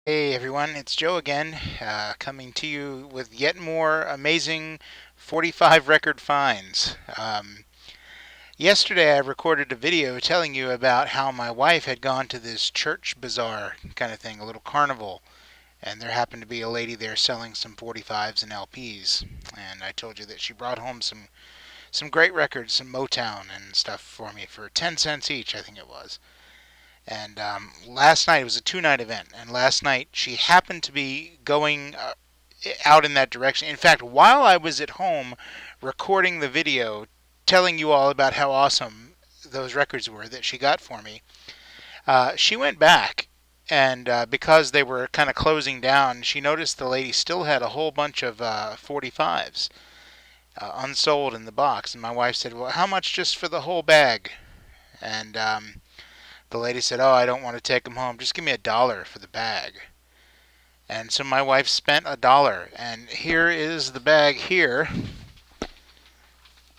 Hey everyone, it's Joe again, coming to you with yet more amazing 45 record finds. Yesterday I recorded a video telling you about how my wife had gone to this church bazaar kind of thing, a little carnival, and there happened to be a lady there selling some 45s and LPs. And I told you that she brought home some great records, some Motown and stuff for me for 10 cents each, I think it was. And last night, it was a two-night event, and last night she happened to be going out in that direction. In fact, while I was at home recording the video, telling you all about how awesome those records were that she got for me, she went back, and because they were kind of closing down, she noticed the lady still had a whole bunch of 45s unsold in the box. And my wife said, "Well, how much just for the whole bag?" And the lady said, "Oh, I don't want to take them home. Just give me $1 for the bag." And so my wife spent $1, and here is the bag here.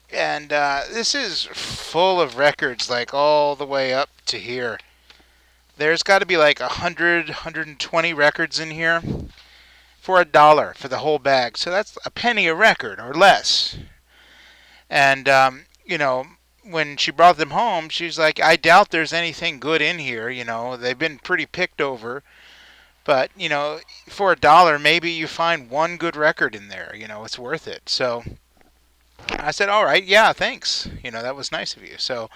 And this is full of records, like all the way up to here. There's got to be like 120 records in here for $1 for the whole bag. So that's a penny a record or less. And when she brought them home, she's like, "I doubt there's anything good in here. They've been pretty picked over. But, for $1, maybe you find one good record in there. It's worth it." So I said, "All right, yeah, thanks. That was nice of you." So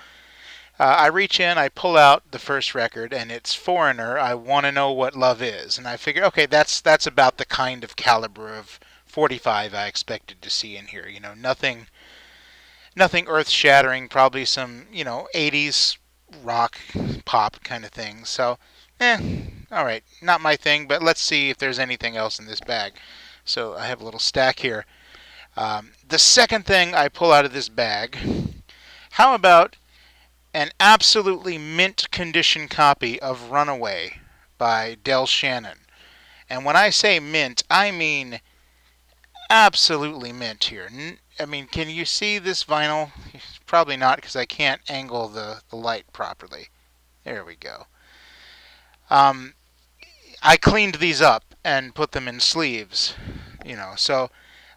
I reach in, I pull out the first record, and it's Foreigner, "I Want to Know What Love Is." And I figured, okay, that's about the kind of caliber of 45 I expected to see in here. Nothing earth shattering, probably some, 80s rock pop kind of thing. So, all right, not my thing, but let's see if there's anything else in this bag. So I have a little stack here. The second thing I pull out of this bag, how about an absolutely mint condition copy of Runaway by Del Shannon? And when I say mint, I mean absolutely mint here. I mean, can you see this vinyl? Probably not because I can't angle the light properly. There we go. Um, I cleaned these up and put them in sleeves, so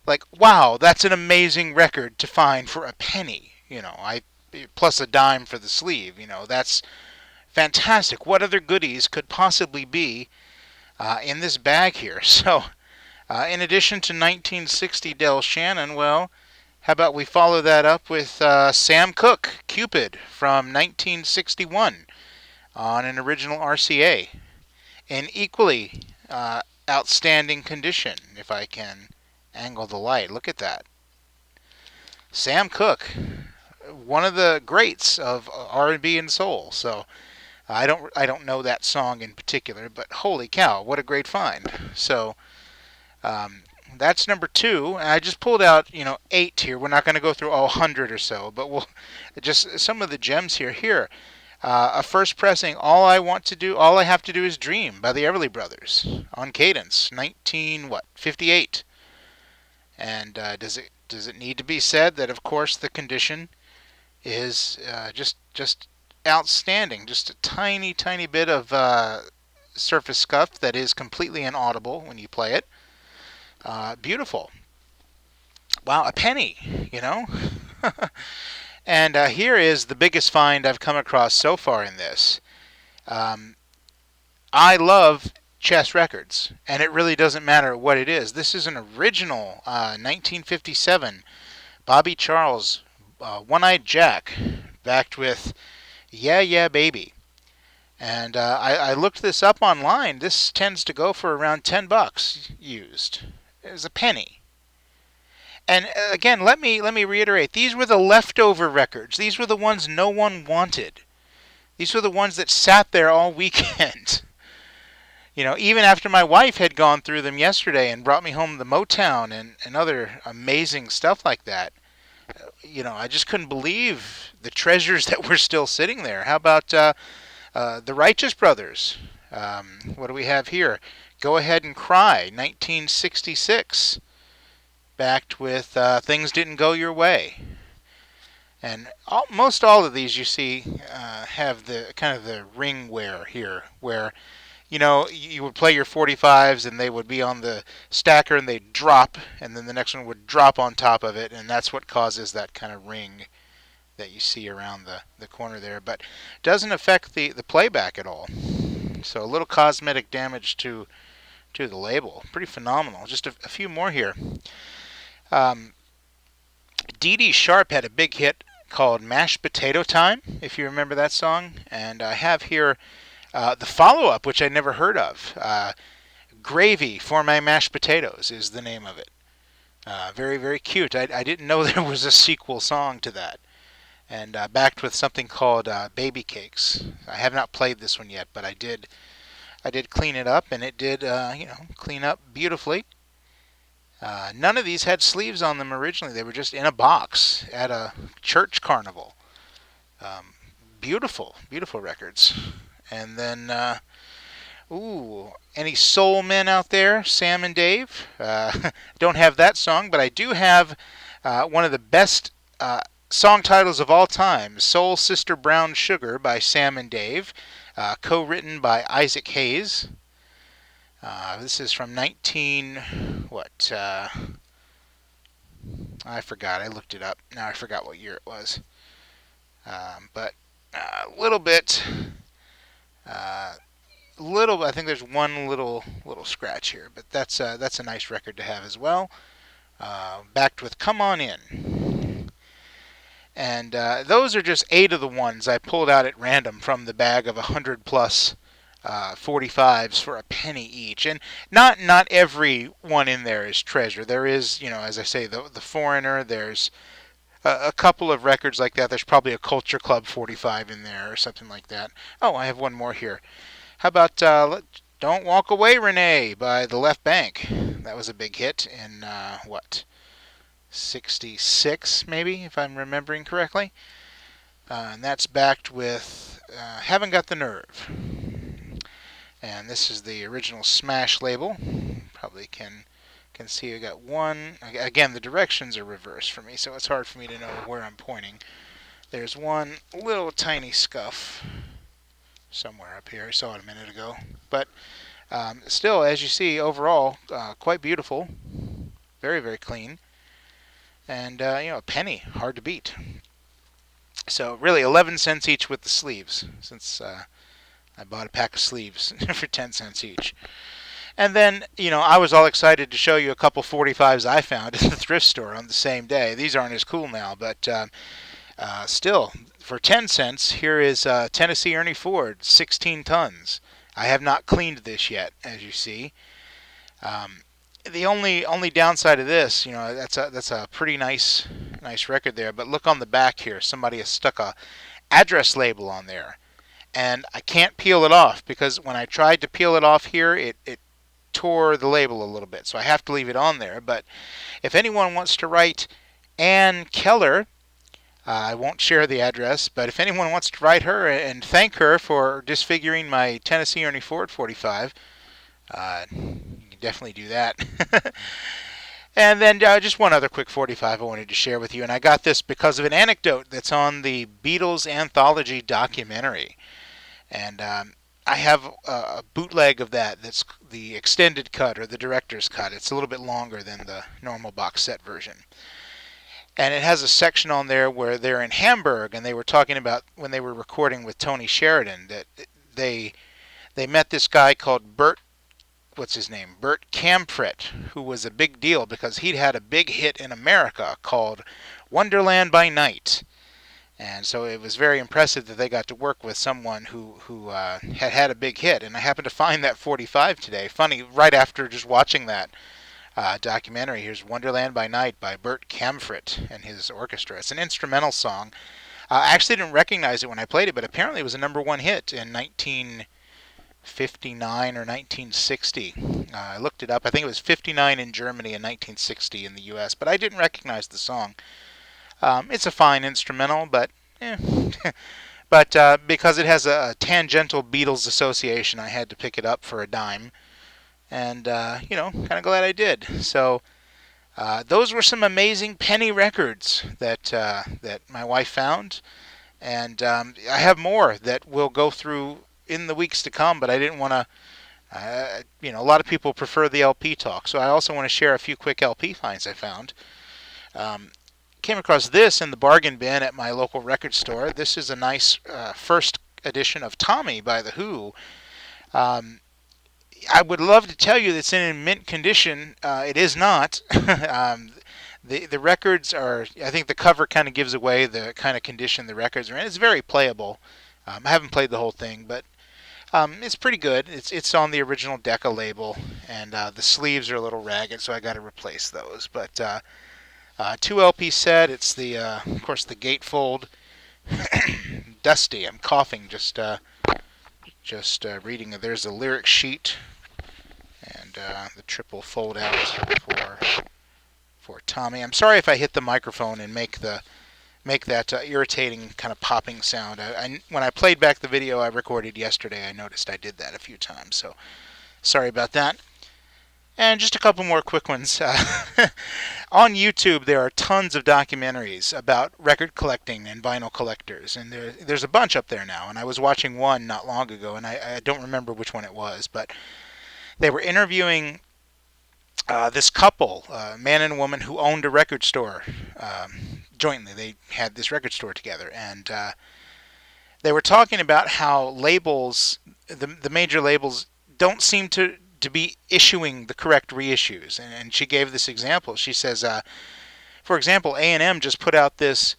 like, wow, that's an amazing record to find for a penny. I plus a dime for the sleeve. That's fantastic. What other goodies could possibly be in this bag here? So, in addition to 1960 Del Shannon, well, how about we follow that up with Sam Cooke, Cupid, from 1961 on an original RCA, in equally outstanding condition, if I can angle the light. Look at that. Sam Cooke, one of the greats of R&B and soul. So I don't know that song in particular, but holy cow, what a great find. So um, that's number two. And I just pulled out 8 here. We're not going to go through all 100 or so, but we'll just some of the gems here. A first pressing, all I have to do is dream by the Everly Brothers on Cadence, 1958. And does it need to be said that of course the condition is just outstanding, just a tiny bit of surface scuff that is completely inaudible when you play it. Beautiful. Wow, a penny, you know. And here is the biggest find I've come across so far in this. Um, I love chess records, and it really doesn't matter what it is. This is an original 1957 Bobby Charles One-Eyed Jack, backed with "Yeah Yeah Baby." And I looked this up online. This tends to go for around $10 used. It was a penny. And again, let me reiterate. These were the leftover records. These were the ones no one wanted. These were the ones that sat there all weekend. Even after my wife had gone through them yesterday and brought me home the Motown and other amazing stuff like that. I just couldn't believe the treasures that were still sitting there. How about the Righteous Brothers? What do we have here? "Go Ahead and Cry," 1966, backed with "Things Didn't Go Your Way." And most all of these you see have the kind of the ring wear here, where you would play your 45s and they would be on the stacker and they'd drop, and then the next one would drop on top of it, and that's what causes that kind of ring that you see around the corner there. But doesn't affect the playback at all. So a little cosmetic damage to the label. Pretty phenomenal. Just a few more here. Um, Dee Dee Sharp had a big hit called Mashed Potato Time, if you remember that song. And I have here the follow-up, which I never heard of. Gravy for My Mashed Potatoes is the name of it. Very, very cute. I didn't know there was a sequel song to that. And backed with something called Baby Cakes. I have not played this one yet, but I did clean it up, and it did clean up beautifully. None of these had sleeves on them originally. They were just in a box at a church carnival. Beautiful, beautiful records. And then, any soul men out there? Sam and Dave? Don't have that song, but I do have one of the best song titles of all time, Soul Sister Brown Sugar by Sam and Dave, co-written by Isaac Hayes. This is from I forgot. I looked it up. Now I forgot what year it was. But a little bit, I think there's one little scratch here, but that's a nice record to have as well. Backed with Come On In. And those are just 8 of the ones I pulled out at random from the bag of 100 plus 45s for a penny each. And not every one in there is treasure. There is, as I say, the Foreigner. There's a couple of records like that. There's probably a Culture Club 45 in there or something like that. Oh, I have one more here. How about Don't Walk Away, Renee by the Left Bank? That was a big hit in, 66 maybe, if I'm remembering correctly. And that's backed with Haven't Got the Nerve. And this is the original Smash label. Probably can see I got one. Again, the directions are reversed for me, so it's hard for me to know where I'm pointing. There's one little tiny scuff somewhere up here. I saw it a minute ago. But still, as you see, overall, quite beautiful. Very, very clean. And, a penny. Hard to beat. So, really, 11 cents each with the sleeves, since I bought a pack of sleeves for 10 cents each. And then, I was all excited to show you a couple 45s I found at the thrift store on the same day. These aren't as cool now, but still, for 10 cents, here is Tennessee Ernie Ford, 16 tons. I have not cleaned this yet, as you see. The only downside of this, that's a pretty nice record there. But look on the back here. Somebody has stuck a address label on there, and I can't peel it off because when I tried to peel it off here, it tore the label a little bit. So I have to leave it on there. But if anyone wants to write Ann Keller, I won't share the address, but if anyone wants to write her and thank her for disfiguring my Tennessee Ernie Ford 45, you can definitely do that. And then just one other quick 45 I wanted to share with you, and I got this because of an anecdote that's on the Beatles Anthology documentary. And I have a bootleg of that's the extended cut or the director's cut. It's a little bit longer than the normal box set version. And it has a section on there where they're in Hamburg, and they were talking about when they were recording with Tony Sheridan that they met this guy called Bert Kampret, who was a big deal because he'd had a big hit in America called Wonderland by Night. And so it was very impressive that they got to work with someone who had a big hit. And I happened to find that 45 today. Funny, right after just watching that documentary. Here's Wonderland by Night by Bert Kampret and his orchestra. It's an instrumental song. I actually didn't recognize it when I played it, but apparently it was a #1 hit in 1959 or 1960. I looked it up. I think it was 59 in Germany and 1960 in the U.S., but I didn't recognize the song. It's a fine instrumental, but but because it has a tangential Beatles association, I had to pick it up for a dime. And, kind of glad I did. So, those were some amazing penny records that my wife found. And I have more that we'll go through in the weeks to come, but I didn't want to A lot of people prefer the LP talk, so I also want to share a few quick LP finds I found. Um, Came across this in the bargain bin at my local record store. This is a nice first edition of Tommy by The Who. Um, I would love to tell you that it's in mint condition. It is not. The records are. I think the cover kind of gives away the kind of condition the records are in. It's very playable. I haven't played the whole thing, but it's pretty good. It's on the original Decca label, and the sleeves are a little ragged, so I got to replace those. But 2 LP set. It's the of course the gatefold. Dusty. I'm coughing just reading. There's a lyric sheet and the triple fold out for Tommy. I'm sorry if I hit the microphone and make that irritating kind of popping sound. When I played back the video I recorded yesterday, I noticed I did that a few times. So sorry about that. And just a couple more quick ones. On YouTube, there are tons of documentaries about record collecting and vinyl collectors, and there's a bunch up there now. And I was watching one not long ago, and I don't remember which one it was, but they were interviewing this couple, man and woman, who owned a record store jointly. They had this record store together, and they were talking about how labels, the major labels, don't seem to be issuing the correct reissues. And she gave this example. She says, for example, A&M just put out this,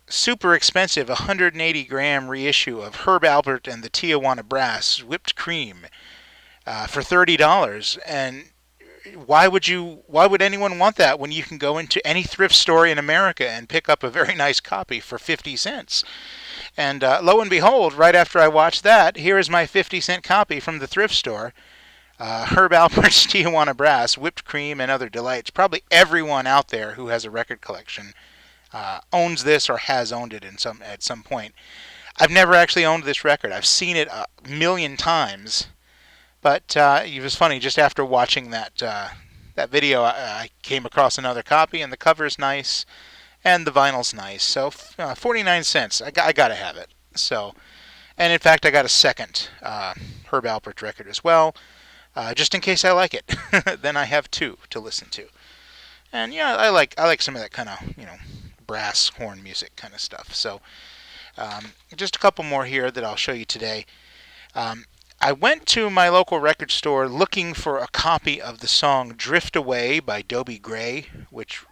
super expensive 180 gram reissue of Herb Alpert and the Tijuana Brass whipped cream for $30. And why would anyone want that when you can go into any thrift store in America and pick up a very nice copy for 50 cents? And lo and behold, right after I watched that, here is my 50-cent copy from the thrift store. Herb Alpert's Tijuana Brass, whipped cream, and other delights. Probably everyone out there who has a record collection owns this or has owned it at some point. I've never actually owned this record. I've seen it a million times. But it was funny, just after watching that video, I came across another copy, and the cover's nice, and the vinyl's nice. So 49 cents, I got to have it. So, and in fact, I got a second Herb Alpert record as well, just in case I like it. Then I have 2 to listen to. And yeah, I like some of that kind of brass horn music kind of stuff. So just a couple more here that I'll show you today. I went to my local record store looking for a copy of the song Drift Away by Dobie Gray, which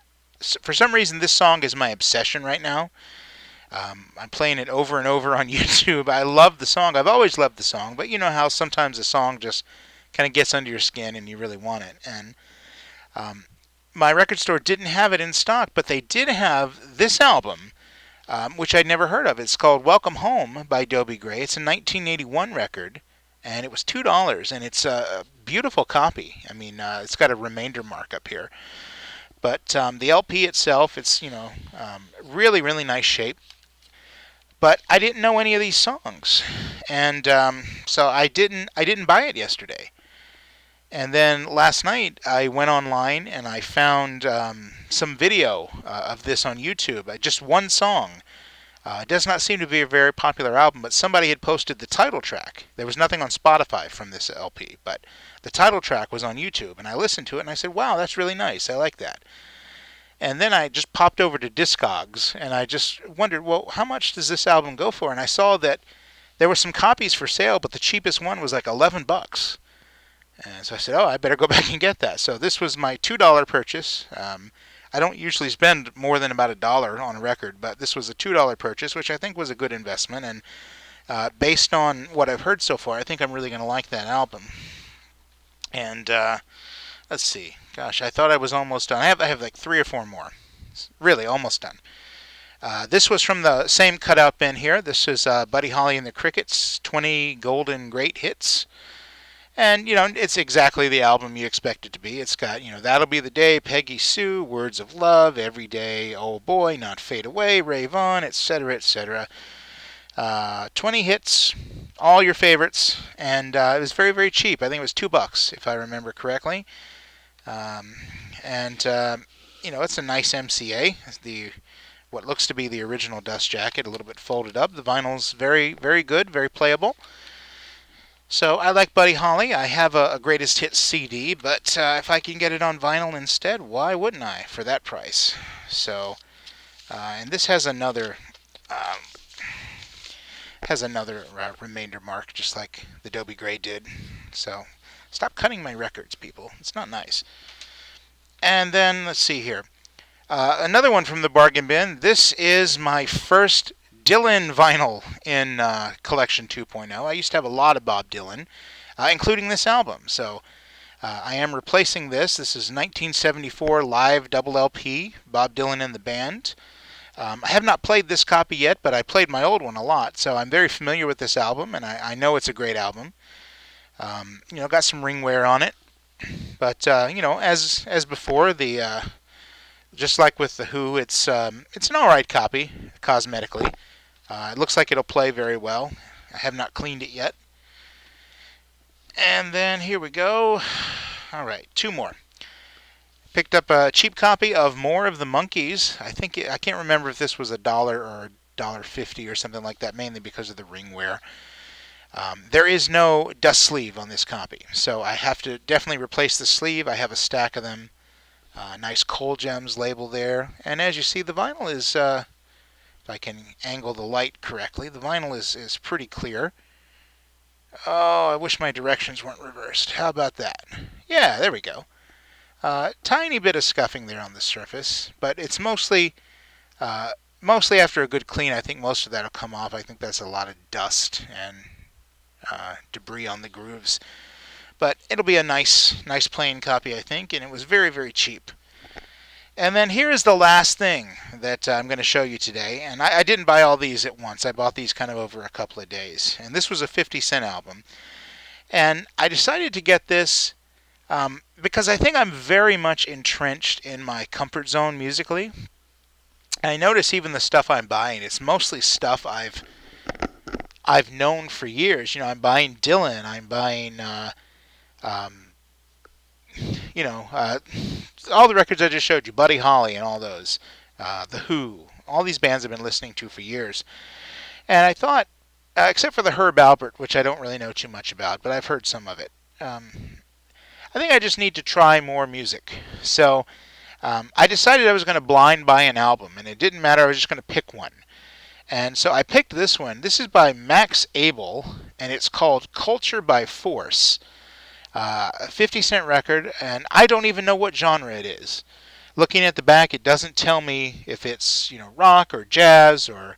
for some reason this song is my obsession right now. I'm playing it over and over on YouTube. I love the song. I've always loved the song, but you know how sometimes a song just kind of gets under your skin and you really want it. And my record store didn't have it in stock, but they did have this album, which I'd never heard of. It's called Welcome Home by Dobie Gray. It's a 1981 record. And it was $2, and it's a beautiful copy. I mean, it's got a remainder mark up here. But the LP itself, it's really, really nice shape. But I didn't know any of these songs, and so I didn't buy it yesterday. And then last night I went online and I found some video of this on YouTube. Just one song. It does not seem to be a very popular album, but somebody had posted the title track. There was nothing on Spotify from this LP, but the title track was on YouTube, and I listened to it, and I said, wow, that's really nice. I like that. And then I just popped over to Discogs, and I just wondered, well, how much does this album go for? And I saw that there were some copies for sale, but the cheapest one was like $11. And so I said, oh, I better go back and get that. So this was my $2 purchase. I don't usually spend more than about $1 on a record, but this was a $2 purchase, which I think was a good investment. And based on what I've heard so far, I think I'm really going to like that album. And let's see. Gosh, I thought I was almost done. I have like 3 or 4 more. Really, almost done. This was from the same cutout bin here. This is Buddy Holly and the Crickets, 20 Golden Great Hits. And, it's exactly the album you expect it to be. It's got, That'll Be the Day, Peggy Sue, Words of Love, Every Day, Oh Boy, Not Fade Away, Rave On, etc., etc. 20 hits, all your favorites, and it was very, very cheap. I think it was $2, if I remember correctly. It's a nice MCA. What looks to be the original dust jacket, a little bit folded up. The vinyl's very, very good, very playable. So I like Buddy Holly. I have a greatest hits CD, but if I can get it on vinyl instead, why wouldn't I for that price? So, and this um, has another remainder mark, just like the Dobie Gray did. So, stop cutting my records, people. It's not nice. And then let's see here. Another one from the bargain bin. This is my first Dylan vinyl in Collection 2.0. I used to have a lot of Bob Dylan, including this album. So I am replacing this. This is 1974 live double LP, Bob Dylan and the Band. I have not played this copy yet, but I played my old one a lot, so I'm very familiar with this album, and I know it's a great album. Got some ring wear on it, but as before, the just like with the Who, it's an all right copy cosmetically. It looks like it'll play very well. I have not cleaned it yet. And then here we go. All right, two more. Picked up a cheap copy of More of the Monkees. I can't remember if this was $1 or $1.50 or something like that, mainly because of the ring wear. There is no dust sleeve on this copy, so I have to definitely replace the sleeve. I have a stack of them. Nice Coal Gems label there, and as you see, the vinyl is, if I can angle the light correctly, the vinyl is pretty clear. Oh, I wish my directions weren't reversed. How about that? Yeah, there we go. Tiny bit of scuffing there on the surface, but it's mostly after a good clean. I think most of that will come off. I think that's a lot of dust and debris on the grooves. But it'll be a nice plain copy, I think, and it was very, very cheap. And then here is the last thing that I'm going to show you today. And I didn't buy all these at once. I bought these kind of over a couple of days. And this was a 50-cent album. And I decided to get this because I think I'm very much entrenched in my comfort zone musically. And I notice even the stuff I'm buying, it's mostly stuff I've known for years. I'm buying Dylan. I'm buying um, all the records I just showed you, Buddy Holly and all those, The Who, all these bands I've been listening to for years. And I thought, except for the Herb Alpert, which I don't really know too much about, but I've heard some of it. I think I just need to try more music. So I decided I was going to blind buy an album, and it didn't matter. I was just going to pick one. And so I picked this one. This is by Max Abel, and it's called Culture by Force. A 50-cent record, and I don't even know what genre it is. Looking at the back, it doesn't tell me if it's rock or jazz or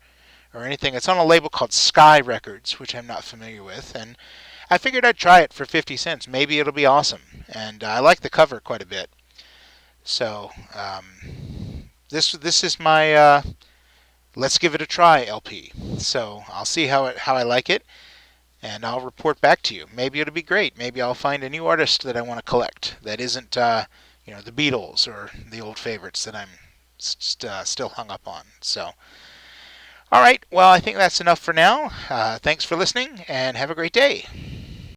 anything. It's on a label called Sky Records, which I'm not familiar with, and I figured I'd try it for 50 cents. Maybe it'll be awesome, and I like the cover quite a bit. So this is my Let's Give It a Try LP. So I'll see how I like it. And I'll report back to you. Maybe it'll be great. Maybe I'll find a new artist that I want to collect that isn't, the Beatles or the old favorites that I'm still hung up on. So, all right. Well, I think that's enough for now. Thanks for listening, and have a great day.